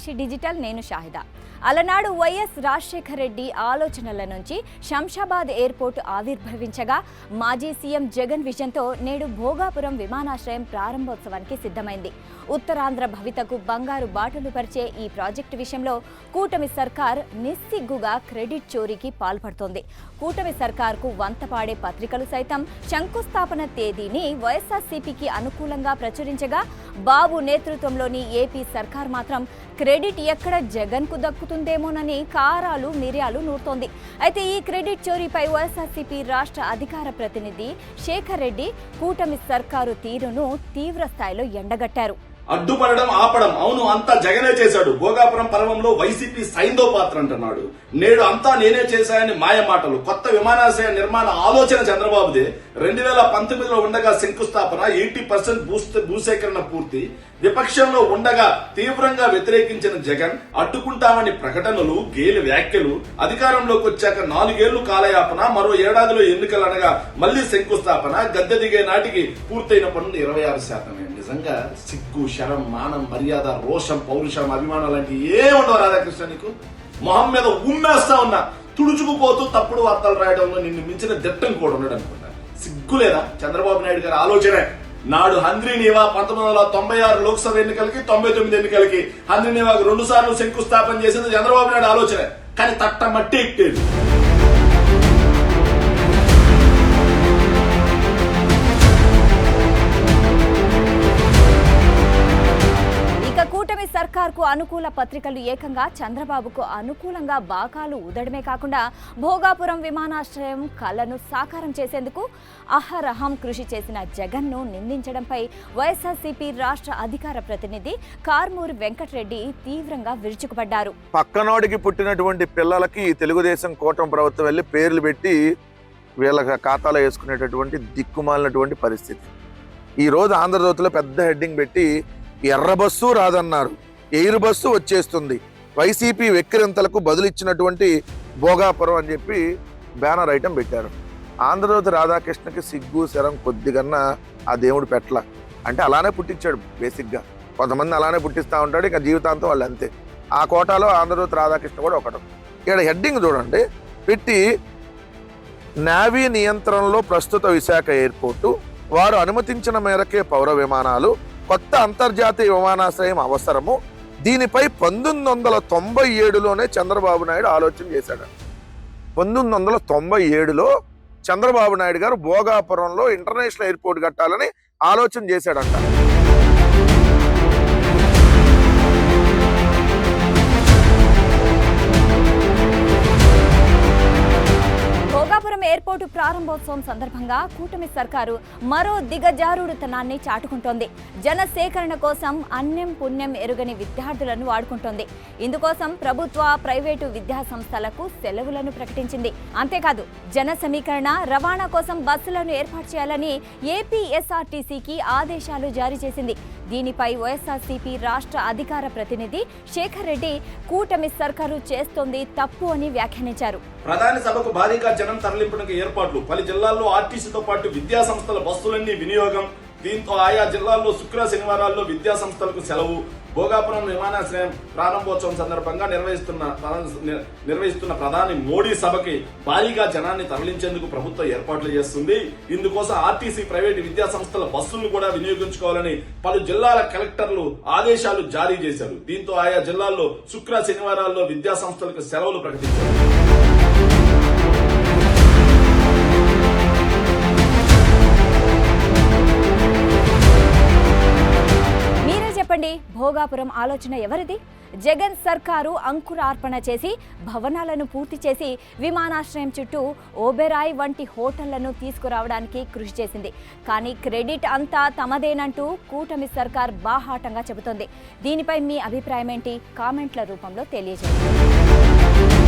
సాక్షి digital, నేను షాహిదా. అలనాడు YS Rajasekhara Reddy ఆలోచనల నుంచి శంషాబాద్ ఎయిర్పోర్టు ఆవిర్భవించగా మాజీ సీఎం జగన్ విజన్తో నేడు భోగాపురం విమానాశ్రయం ప్రారంభోత్సవానికి సిద్ధమైంది. ఉత్తరాంధ్ర భవితకు బంగారు బాటలు పరిచే ఈ ప్రాజెక్టు విషయంలో కూటమి సర్కార్ నిస్సిగ్గుగా క్రెడిట్ చోరీకి పాల్పడుతోంది. కూటమి సర్కార్కు వంతపాడే పత్రికలు సైతం శంకుస్థాపన తేదీని వైఎస్ఆర్సీపీకి అనుకూలంగా ప్రచురించగా బాబు నేతృత్వంలోని ఏపీ సర్కార్ మాత్రం క్రెడిట్ ఎక్కడ జగన్కు దక్కుతుందేమోనని కారాలు మిర్యాలు నూరుతోంది. అయితే ఈ క్రెడిట్ చోరీపై వైఎస్ఆర్సీపీ రాష్ట్ర అధికార ప్రతినిధి శేఖర్ రెడ్డి కూటమి సర్కారు తీరును తీవ్ర స్థాయిలో ఎండగట్టారు. అడ్డుపడడం ఆపడం అవును అంతా జగనే చేశాడు. భోగాపురం పర్వంలో వైసీపీ సైందో పాత్ర అంటున్నాడు. నేడు అంతా నేనే చేశాయని మాయ మాటలు. కొత్త విమానాశ్రయ నిర్మాణ ఆలోచన చంద్రబాబుదే. 2019లో ఉండగా శంకుస్థాపన, 80% భూసేకరణ పూర్తి. విపక్షంలో ఉండగా తీవ్రంగా వ్యతిరేకించిన జగన్ అడ్డుకుంటామని ప్రకటనలు, గేలి వ్యాఖ్యలు. అధికారంలోకి వచ్చాక 4 ఏళ్లు కాలయాపన, మరో ఏడాదిలో ఎన్నికలనగా మళ్లీ శంకుస్థాపన. గద్దె దిగే నాటికి పూర్తయిన పనులు 26%. నిజంగా సిగ్గు, శరం, మానం, మర్యాద, రోషం, పౌరుషం, అభిమానం లాంటి ఏముండవు రాధాకృష్ణ నీకు. మొహం మీద ఉమ్మేస్తా ఉన్నా. తుడుచుకుపోతూ తప్పుడు వార్తలు రాయడంలో నిన్ను మించిన దిట్టం కూడా ఉన్నాడు అనుకుంటా. సిగ్గులేదా చంద్రబాబు నాయుడు గారి ఆలోచనే? నాడు హంద్రీనీవా 1996 లోక్సభ ఎన్నికలకి 99 ఎన్నికలకి హంద్రీనీవాకు 2 సార్లు శంకుస్థాపన చేసింది చంద్రబాబు నాయుడు ఆలోచనే. కానీ తట్ట మట్టి ఎక్కేది. కూటమి సర్కార్కు అనుకూల పత్రికలు ఏకంగా చంద్రబాబుకు అనుకూలంగా బాకాలు ఊదడమే కాకుండా భోగాపురం విమానాశ్రయం కలను సాకారం చేసేందుకు అహరహం కృషి చేసిన జగన్ను నిందించడంపై వైఎస్ఆర్సీపీ రాష్ట్ర అధికార ప్రతినిధి కార్మూరి వెంకటరెడ్డి తీవ్రంగా విరుచుకుపడ్డారు. పక్కనోడికి పుట్టినటువంటి పిల్లలకి తెలుగుదేశం కూటమి ప్రభుత్వం వెళ్లి పేర్లు పెట్టి వీళ్ళ ఖాతాలో వేసుకునేటటువంటి దిక్కుమాలినటువంటి పరిస్థితి. ఈ రోజు ఆంధ్రజ్యోతిలో పెద్ద హెడ్డింగ్ పెట్టి ఎర్ర బస్సు రాదన్నారు, ఎయిర్ బస్సు వచ్చేస్తుంది, వైసీపీ వెక్కిరింతలకు బదులిచ్చినటువంటి భోగాపురం అని చెప్పి బ్యానర్ ఐటమ్ పెట్టారు. ఆంధ్రజ్యోతి రాధాకృష్ణకి సిగ్గు శరం కొద్దిగన్నా ఆ దేవుడు పెట్ల. అంటే అలానే పుట్టించాడు బేసిక్గా. కొంతమంది అలానే పుట్టిస్తూ ఉంటాడు, ఇక జీవితాంతం వాళ్ళు అంతే. ఆ కోటాలో ఆంధ్రజ్యోతి రాధాకృష్ణ కూడా ఒకటి. ఇక్కడ హెడ్డింగ్ చూడండి పెట్టి, నేవీ నియంత్రణలో ప్రస్తుత విశాఖ ఎయిర్పోర్టు, వారు అనుమతించిన మేరకే పౌర విమానాలు, కొత్త అంతర్జాతీయ విమానాశ్రయం అవసరము. దీనిపై 1997లోనే చంద్రబాబు నాయుడు ఆలోచన చేశాడు. 1997లో చంద్రబాబు నాయుడు గారు భోగాపురంలో ఇంటర్నేషనల్ ఎయిర్పోర్ట్ కట్టాలని ఆలోచన చేశాడంట. భోగాపురం ఎయిర్పోర్టు ప్రారంభోత్సవం సందర్భంగా కూటమి సర్కారు మరో దిగజారుడుతనాన్ని చాటుకుంటోంది. జన సేకరణ కోసం అన్యం పుణ్యం ఎరుగని విద్యార్థులను వాడుకుంటోంది. ఇందుకోసం ప్రభుత్వ, ప్రైవేటు విద్యా సంస్థలకు సెలవులను ప్రకటించింది. అంతేకాదు జన సమీకరణ, రవాణా కోసం బస్సులను ఏర్పాటు చేయాలని ఏపీఎస్ఆర్టీసీకి ఆదేశాలు జారీ చేసింది. దీనిపై వైఎస్ఆర్సీపీ రాష్ట్ర అధికార ప్రతినిధి శేఖర్ రెడ్డి కూటమి సర్కారు చేస్తోంది తప్పు అని వ్యాఖ్యానించారు. ప్రధాని సభకు భారీగా జనం తరలింపునకు ఏర్పాట్లు. పలు జిల్లాల్లో ఆర్టీసీతో పాటు విద్యా సంస్థల బస్సులన్నీ వినియోగం. దీంతో ఆయా జిల్లాల్లో శుక్ర శనివారాల్లో విద్యా సంస్థలకు సెలవు. భోగాపురం విమానాశ్రయం ప్రారంభోత్సవం సందర్భంగా నిర్వహిస్తున్న ప్రధాని మోడీ సభకి భారీగా జనాన్ని తరలించేందుకు ప్రభుత్వం ఏర్పాట్లు చేస్తుంది. ఇందుకోసం ఆర్టీసీ, ప్రైవేటు విద్యా సంస్థల బస్సులను కూడా వినియోగించుకోవాలని పలు జిల్లాల కలెక్టర్లు ఆదేశాలు జారీ చేశారు. దీంతో ఆయా జిల్లాల్లో శుక్ర శనివారాల్లో విద్యా సంస్థలకు సెలవులు ప్రకటించారు. చెప్పండి, భోగాపురం ఆలోచన ఎవరిది? జగన్ సర్కారు అంకురార్పణ చేసి భవనాలను పూర్తి చేసి విమానాశ్రయం చుట్టూ ఓబెరాయ్ వంటి హోటళ్లను తీసుకురావడానికి కృషి చేసింది. కానీ క్రెడిట్ అంతా తమదేనంటూ కూటమి సర్కార్ బాహాటంగా చెబుతోంది. దీనిపై మీ అభిప్రాయం ఏంటి? కామెంట్ల రూపంలో తెలియజేయండి.